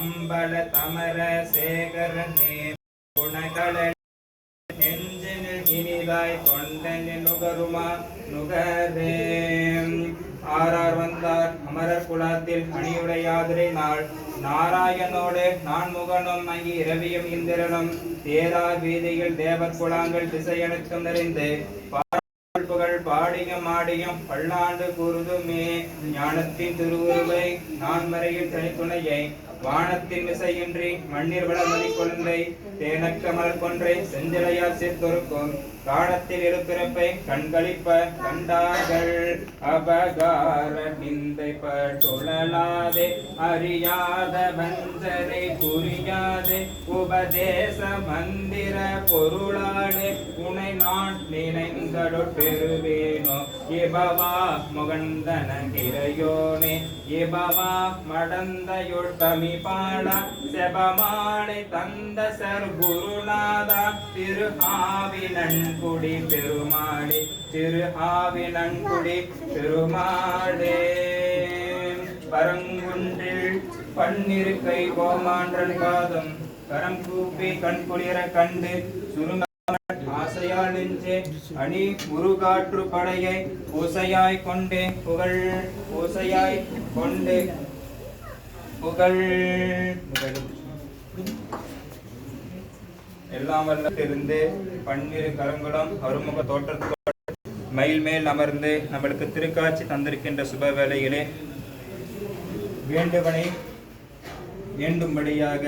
அம்பல தமர சேகரனே குணகள நெஞ்சினில் இனிதாய் தொண்டனில் நுகருமா நுகரே. ஆரார் வந்தார் அமரர் குலத்தில் அணியுடையாதிரை நாள் நாராயணோடு நான் முகனும் அங்கி இரவியும் இந்திரனும் தேரார் வீதியில் தேவர் குலாங்கள் திசையனுக்கும் நிறைந்து புகழ் பாடியும் ஆடியும் பல்லாண்டு கூறுதுமே. ஞானத்தின் திருவுருவை நான் மறையில் தனித்துணையை வானத்தின் விசையின்றி மண்ணில் வளமதி கொன்றை தேனக்க மலர் கொன்றை செஞ்சிலையால் சேர்த்தொருக்கும் காலத்தில் எழுப்பிறப்பை கண்களிப்ப கண்டார்கள். அபகார நிந்தை பழலாதே அறியாத வஞ்சரை புரியாதே உபதேச மந்திர பொருளாளே உனை நான் நினைந்தடொட் பெறுவேனோ. இபவா முகந்தன கிரையோனே இபவா மடந்தையுள் தமிபாட செபமாலை தந்த சர் குருநாதா திரு ஆவினன்குடி பெருமாளே திரு ஆவினன்குடி பெருமாளே. பரங்குன்றில் பன்னிருக்கை கோமான்றன் காதும் கரம் கூப்பி கண்குளிர கண்டு சுருங்க ஆசையால் நெஞ்சே அணி முருகாற்று படையை ஓசையாய் கொண்டே புகழ் ஓசையாய் கொண்டு புகழ் எல்லாம் வல்லத்திலிருந்து பன்னிரு கரங்களும் அருமுக தோற்றத்தோடு மயில் மேல் அமர்ந்து நம்மளுக்கு திருக்காட்சி தந்திருக்கின்ற சுப வேளையிலே வேண்டுவனை வேண்டும்படியாக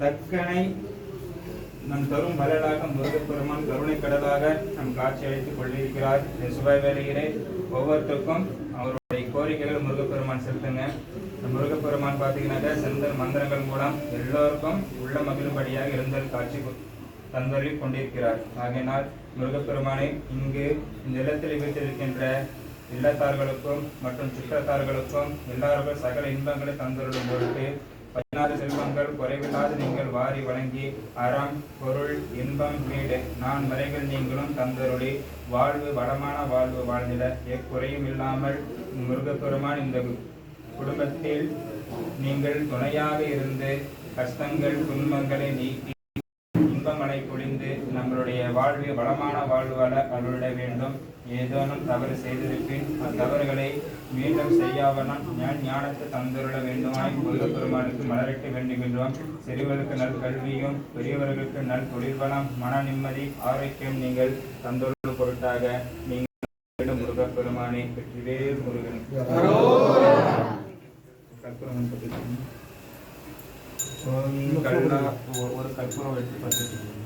தக்கனை நம் தரும் வளலாக முருகப்பெருமான் கருணை கடலாக நம் காட்சி அளித்துக் கொண்டிருக்கிறார். இந்த சுப வேளையிலே ஒவ்வொருத்தருக்கும் அவருடைய கோரிக்கைகள் முருகப்பெருமான் செலுத்துங்க. முருகப்பெருமான் பார்த்தீங்கன்னாக்க செந்தல் மந்திரங்கள் மூலம் எல்லோருக்கும் உள்ள மகிழும்படியாக எழுந்தல் காட்சி தந்தொழி கொண்டிருக்கிறார். ஆகையினால் முருகப்பெருமானை இங்கு இந்த இல்லத்தில் வீட்டிருக்கின்ற இல்லத்தார்களுக்கும் மற்றும் சுற்றத்தார்களுக்கும் எல்லாருக்கும் சகல இன்பங்களை தந்தொருளும் பொருட்டு 16 செல்வங்கள் குறைவில்லாது நீங்கள் வாரி வழங்கி அறம் பொருள் இன்பம் வீடு நான் மறைகள் நீங்களும் தந்தருளி வாழ்வு வளமான வாழ்வு வாழ்ந்திட எக்குறையும் இல்லாமல் முருகப்பெருமான் இந்த குடும்பத்தில் நீங்கள் துணையாக இருந்து கஷ்டங்கள் துன்பங்களை நீக்கி இன்பமலை பொழிந்து நம்மளுடைய வாழ்வில் வளமான வாழ்வு வாழ அருளிட வேண்டும். ஏதேனும் தவறு செய்திருப்பின் அத்தவறுகளை மீண்டும் செய்யாவனம் ஞானத்தை தந்துருள வேண்டுமாய் முருகப்பெருமானுக்கு மலரிட்டு வேண்டுகின்றோம். சிறுவருக்கு நல் கல்வியும் பெரியவர்களுக்கு நல் தொழில்வளம் மன நிம்மதி ஆரோக்கியம் நீங்கள் தந்துள்ள பொருட்டாக நீங்கள் முருகப்பெருமானை வெற்றிவேல் முருகன் கற்பூரம் பற்றி ஒரு கற்பூரம் எடுத்து பார்த்துட்டு